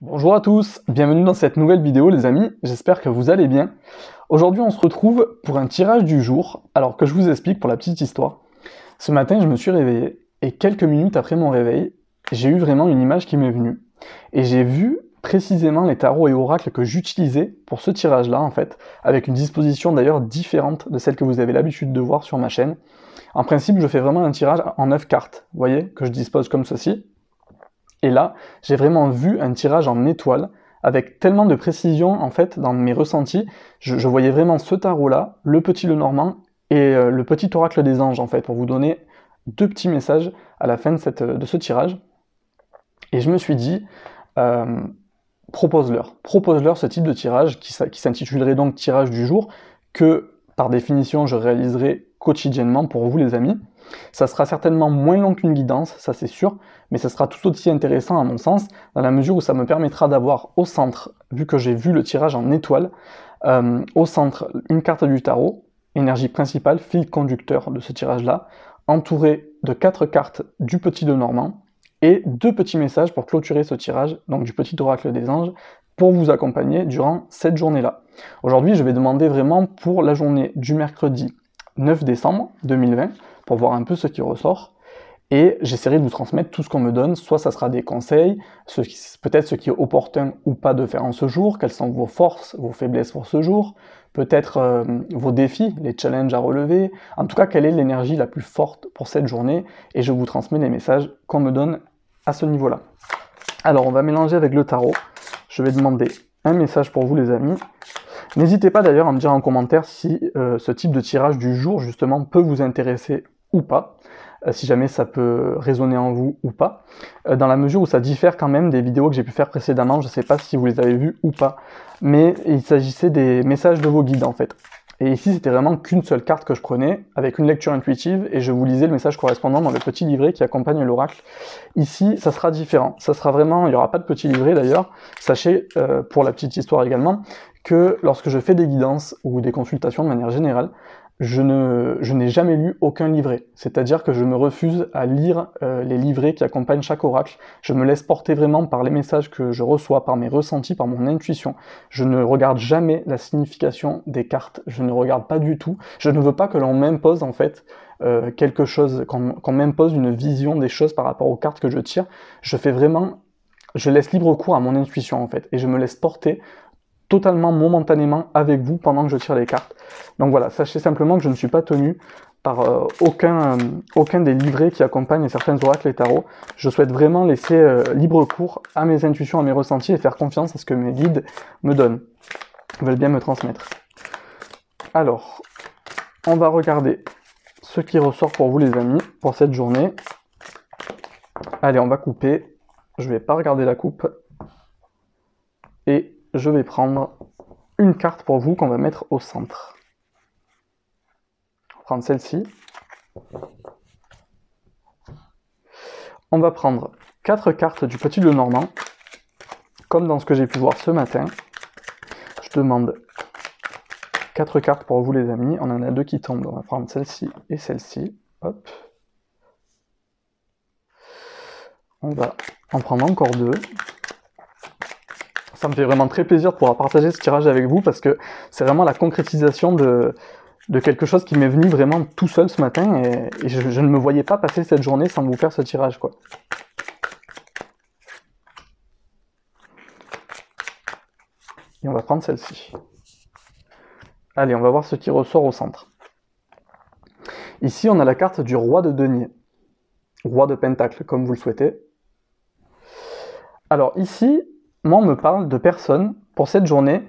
Bonjour à tous, bienvenue dans cette nouvelle vidéo les amis, j'espère que vous allez bien. Aujourd'hui on se retrouve pour un tirage du jour, alors que je vous explique pour la petite histoire. Ce matin je me suis réveillé et quelques minutes après mon réveil, j'ai eu vraiment une image qui m'est venue. Et j'ai vu précisément les tarots et oracles que j'utilisais pour ce tirage là en fait, avec une disposition d'ailleurs différente de celle que vous avez l'habitude de voir sur ma chaîne. En principe je fais vraiment un tirage en 9 cartes, vous voyez, que je dispose comme ceci. Et là, j'ai vraiment vu un tirage en étoile, avec tellement de précision, en fait, dans mes ressentis. Je voyais vraiment ce tarot-là, le petit Lenormand, et le petit oracle des anges, en fait, pour vous donner deux petits messages à la fin de ce tirage. Et je me suis dit, propose-leur ce type de tirage, qui s'intitulerait donc tirage du jour, que, par définition, je réaliserai quotidiennement pour vous, les amis. Ça sera certainement moins long qu'une guidance, ça c'est sûr, mais ça sera tout aussi intéressant à mon sens, dans la mesure où ça me permettra d'avoir au centre, vu que j'ai vu le tirage en étoile, au centre une carte du tarot, énergie principale, fil conducteur de ce tirage-là, entouré de 4 cartes du petit Lenormand, et 2 petits messages pour clôturer ce tirage, donc du petit oracle des anges, pour vous accompagner durant cette journée-là. Aujourd'hui, je vais demander vraiment pour la journée du mercredi 9 décembre 2020, pour voir un peu ce qui ressort, et j'essaierai de vous transmettre tout ce qu'on me donne, soit ça sera des conseils, peut-être ce qui est opportun ou pas de faire en ce jour, quelles sont vos forces, vos faiblesses pour ce jour, peut-être vos défis, les challenges à relever, en tout cas quelle est l'énergie la plus forte pour cette journée, et je vous transmets les messages qu'on me donne à ce niveau-là. Alors on va mélanger avec le tarot, je vais demander un message pour vous les amis. N'hésitez pas d'ailleurs à me dire en commentaire si ce type de tirage du jour justement peut vous intéresser ou pas, si jamais ça peut résonner en vous ou pas, dans la mesure où ça diffère quand même des vidéos que j'ai pu faire précédemment, je ne sais pas si vous les avez vues ou pas, mais il s'agissait des messages de vos guides en fait. Et ici c'était vraiment qu'une seule carte que je prenais, avec une lecture intuitive, et je vous lisais le message correspondant dans le petit livret qui accompagne l'oracle. Ici ça sera différent, ça sera vraiment, il n'y aura pas de petit livret d'ailleurs, sachez, pour la petite histoire également, que lorsque je fais des guidances ou des consultations de manière générale, je n'ai jamais lu aucun livret. C'est-à-dire que je me refuse à lire les livrets qui accompagnent chaque oracle. Je me laisse porter vraiment par les messages que je reçois, par mes ressentis, par mon intuition. Je ne regarde jamais la signification des cartes. Je ne regarde pas du tout. Je ne veux pas que l'on m'impose en fait quelque chose, qu'on m'impose une vision des choses par rapport aux cartes que je tire. Je laisse libre cours à mon intuition en fait, et je me laisse porter totalement momentanément avec vous pendant que je tire les cartes. Donc voilà, sachez simplement que je ne suis pas tenu par aucun des livrets qui accompagnent certains oracles et tarots. Je souhaite vraiment laisser libre cours à mes intuitions, à mes ressentis et faire confiance à ce que mes guides me donnent, veulent bien me transmettre. Alors, on va regarder ce qui ressort pour vous les amis, pour cette journée. Allez, on va couper. Je vais pas regarder la coupe. Et je vais prendre une carte pour vous qu'on va mettre au centre. On va prendre celle-ci. On va prendre 4 cartes du petit Lenormand, comme dans ce que j'ai pu voir ce matin. Je demande 4 cartes pour vous les amis. On en a 2 qui tombent. On va prendre celle-ci et celle-ci. Hop. On va en prendre encore 2. Ça me fait vraiment très plaisir de pouvoir partager ce tirage avec vous parce que c'est vraiment la concrétisation de quelque chose qui m'est venu vraiment tout seul ce matin et je ne me voyais pas passer cette journée sans vous faire ce tirage, quoi. Et on va prendre celle-ci. Allez, on va voir ce qui ressort au centre. Ici, on a la carte du roi de denier. Roi de pentacle, comme vous le souhaitez. Alors ici, moi on me parle de personnes, pour cette journée,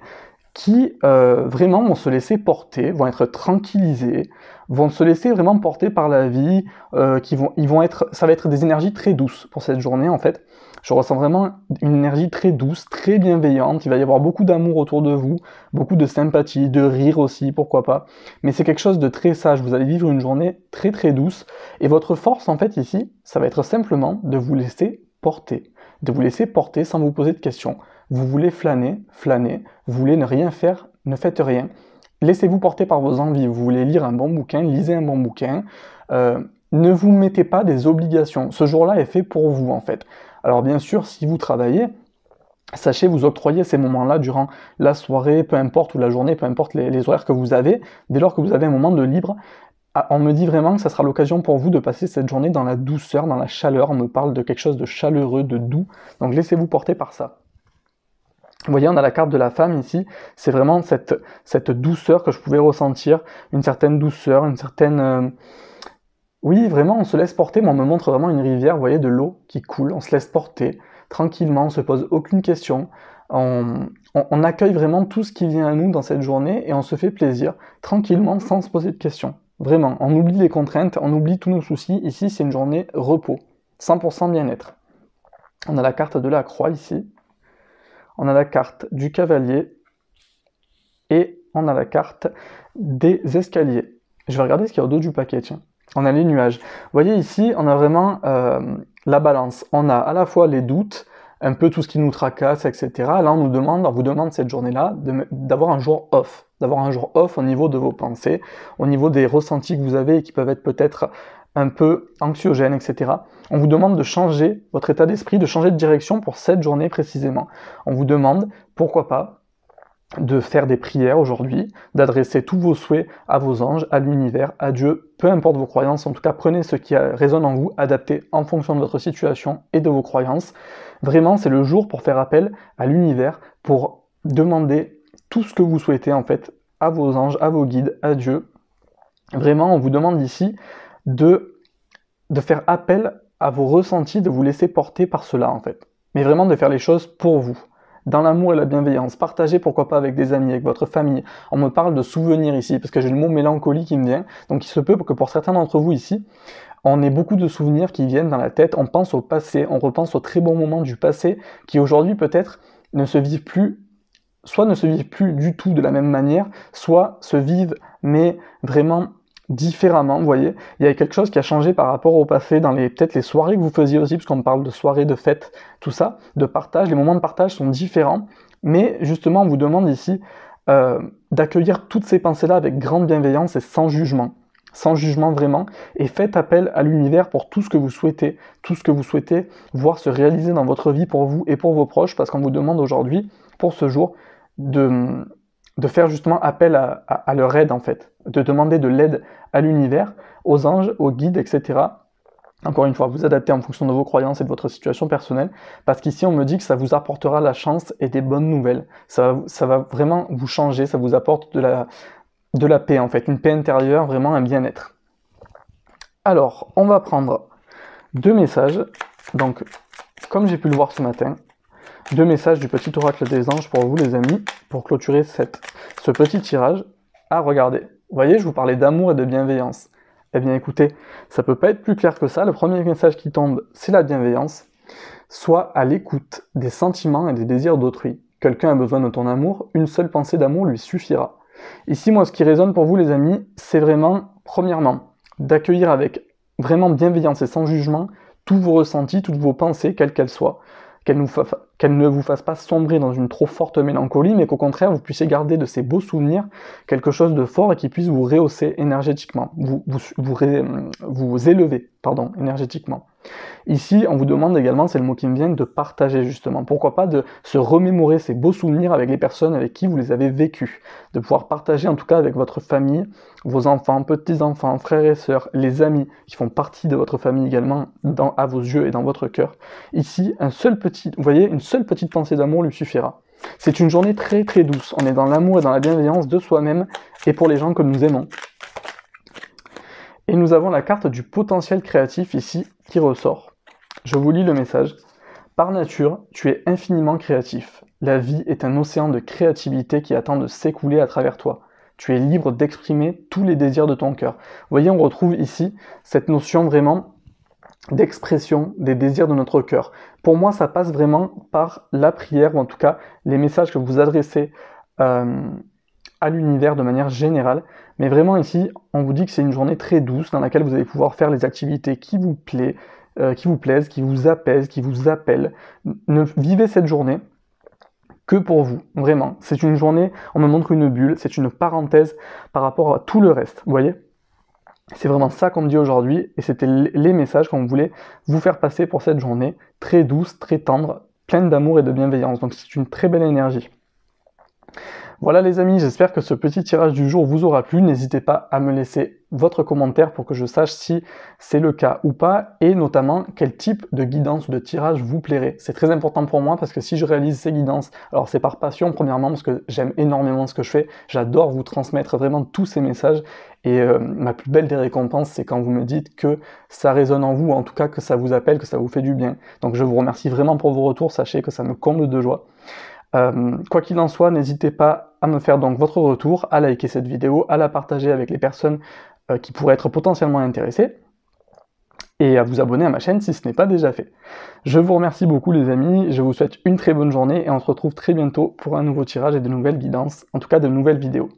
qui vraiment vont se laisser porter, vont être tranquillisés, vont se laisser vraiment porter par la vie, ça va être des énergies très douces pour cette journée en fait. Je ressens vraiment une énergie très douce, très bienveillante, il va y avoir beaucoup d'amour autour de vous, beaucoup de sympathie, de rire aussi, pourquoi pas. Mais c'est quelque chose de très sage, vous allez vivre une journée très très douce, et votre force en fait ici, ça va être simplement de vous laisser porter. De vous laisser porter sans vous poser de questions. Vous voulez flâner, vous voulez ne rien faire, ne faites rien. Laissez-vous porter par vos envies, vous voulez lire un bon bouquin, lisez un bon bouquin. Ne vous mettez pas des obligations. Ce jour-là est fait pour vous en fait. Alors bien sûr, si vous travaillez, Sachez vous octroyer ces moments-là durant la soirée, peu importe, ou la journée, peu importe les horaires que vous avez, dès lors que vous avez un moment de libre. On me dit vraiment que ça sera l'occasion pour vous de passer cette journée dans la douceur, dans la chaleur. On me parle de quelque chose de chaleureux, de doux. Donc laissez-vous porter par ça. Vous voyez, on a la carte de la femme ici. C'est vraiment cette douceur que je pouvais ressentir. Une certaine douceur, une certaine... Oui, vraiment, on se laisse porter, mais on me montre vraiment une rivière, vous voyez, de l'eau qui coule. On se laisse porter tranquillement, on ne se pose aucune question. On accueille vraiment tout ce qui vient à nous dans cette journée et on se fait plaisir, tranquillement, sans se poser de questions. Vraiment, on oublie les contraintes, on oublie tous nos soucis. Ici, c'est une journée repos, 100% bien-être. On a la carte de la croix ici. On a la carte du cavalier. Et on a la carte des escaliers. Je vais regarder ce qu'il y a au dos du paquet, tiens. On a les nuages. Vous voyez ici, on a vraiment la balance. On a à la fois les doutes, un peu tout ce qui nous tracasse, etc. Là, on vous demande cette journée-là d'avoir un jour off. D'avoir un jour off au niveau de vos pensées, au niveau des ressentis que vous avez et qui peuvent être peut-être un peu anxiogènes, etc. On vous demande de changer votre état d'esprit, de changer de direction pour cette journée précisément. On vous demande, pourquoi pas, de faire des prières aujourd'hui, d'adresser tous vos souhaits à vos anges, à l'univers, à Dieu, peu importe vos croyances, en tout cas prenez ce qui résonne en vous, adaptez en fonction de votre situation et de vos croyances. Vraiment, c'est le jour pour faire appel à l'univers, pour demander tout ce que vous souhaitez en fait à vos anges, à vos guides, à Dieu. Vraiment, on vous demande ici de faire appel à vos ressentis, de vous laisser porter par cela en fait. Mais vraiment de faire les choses pour vous. Dans l'amour et la bienveillance, partagez pourquoi pas avec des amis, avec votre famille. On me parle de souvenirs ici, parce que j'ai le mot mélancolie qui me vient. Donc il se peut que pour certains d'entre vous ici, on ait beaucoup de souvenirs qui viennent dans la tête. On pense au passé, on repense aux très bons moments du passé, qui aujourd'hui peut-être ne se vivent plus, soit ne se vivent plus du tout de la même manière, soit se vivent, mais vraiment différemment, vous voyez. Il y a quelque chose qui a changé par rapport au passé, dans peut-être les soirées que vous faisiez aussi, parce qu'on me parle de soirées, de fêtes, tout ça, de partage. Les moments de partage sont différents, mais justement, on vous demande ici d'accueillir toutes ces pensées-là avec grande bienveillance et sans jugement vraiment, et faites appel à l'univers pour tout ce que vous souhaitez voir se réaliser dans votre vie pour vous et pour vos proches, parce qu'on vous demande aujourd'hui, pour ce jour, de faire justement appel à leur aide en fait, de demander de l'aide à l'univers, aux anges, aux guides, etc. Encore une fois, vous adaptez en fonction de vos croyances et de votre situation personnelle, parce qu'ici on me dit que ça vous apportera la chance et des bonnes nouvelles. Ça va vraiment vous changer, ça vous apporte de la paix en fait, une paix intérieure, vraiment un bien-être. Alors, on va prendre 2 messages, donc comme j'ai pu le voir ce matin, 2 messages du petit oracle des anges pour vous les amis, pour clôturer ce petit tirage. Ah, regardez, vous voyez, je vous parlais d'amour et de bienveillance. Eh bien écoutez, ça peut pas être plus clair que ça. Le premier message qui tombe, c'est la bienveillance. Sois à l'écoute des sentiments et des désirs d'autrui. Quelqu'un a besoin de ton amour, une seule pensée d'amour lui suffira. Ici, moi, ce qui résonne pour vous les amis, c'est vraiment, premièrement, d'accueillir avec vraiment bienveillance et sans jugement tous vos ressentis, toutes vos pensées, quelles qu'elles soient. Qu'elle ne vous fasse pas sombrer dans une trop forte mélancolie, mais qu'au contraire, vous puissiez garder de ces beaux souvenirs quelque chose de fort et qui puisse vous rehausser énergétiquement, vous élever, énergétiquement. Ici, on vous demande également, c'est le mot qui me vient, de partager justement. Pourquoi pas de se remémorer ces beaux souvenirs avec les personnes avec qui vous les avez vécus. De pouvoir partager en tout cas avec votre famille, vos enfants, petits-enfants, frères et sœurs, les amis qui font partie de votre famille également à vos yeux et dans votre cœur. Ici, une seule petite pensée d'amour lui suffira. C'est une journée très très douce. On est dans l'amour et dans la bienveillance de soi-même et pour les gens que nous aimons. Et nous avons la carte du potentiel créatif ici qui ressort. Je vous lis le message. Par nature, tu es infiniment créatif. La vie est un océan de créativité qui attend de s'écouler à travers toi. Tu es libre d'exprimer tous les désirs de ton cœur. Vous voyez, on retrouve ici cette notion vraiment d'expression des désirs de notre cœur. Pour moi, ça passe vraiment par la prière, ou en tout cas les messages que vous adressez à l'univers de manière générale. Mais vraiment ici, on vous dit que c'est une journée très douce dans laquelle vous allez pouvoir faire les activités qui vous plaisent, qui vous apaisent, qui vous appellent. Vivez cette journée que pour vous, vraiment. C'est une journée, on me montre une bulle, c'est une parenthèse par rapport à tout le reste, vous voyez ? C'est vraiment ça qu'on me dit aujourd'hui, et c'était les messages qu'on voulait vous faire passer pour cette journée, très douce, très tendre, pleine d'amour et de bienveillance. Donc c'est une très belle énergie. Voilà les amis, j'espère que ce petit tirage du jour vous aura plu. N'hésitez pas à me laisser votre commentaire pour que je sache si c'est le cas ou pas, et notamment quel type de guidance ou de tirage vous plairait. C'est très important pour moi parce que si je réalise ces guidances, alors c'est par passion premièrement parce que j'aime énormément ce que je fais, j'adore vous transmettre vraiment tous ces messages, et ma plus belle des récompenses, c'est quand vous me dites que ça résonne en vous, ou en tout cas que ça vous appelle, que ça vous fait du bien. Donc je vous remercie vraiment pour vos retours, sachez que ça me comble de joie. Quoi qu'il en soit, n'hésitez pas à me faire donc votre retour, à liker cette vidéo, à la partager avec les personnes qui pourraient être potentiellement intéressées, et à vous abonner à ma chaîne si ce n'est pas déjà fait. Je vous remercie beaucoup les amis, je vous souhaite une très bonne journée, et on se retrouve très bientôt pour un nouveau tirage et de nouvelles guidances, en tout cas de nouvelles vidéos.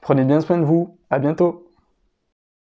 Prenez bien soin de vous, à bientôt!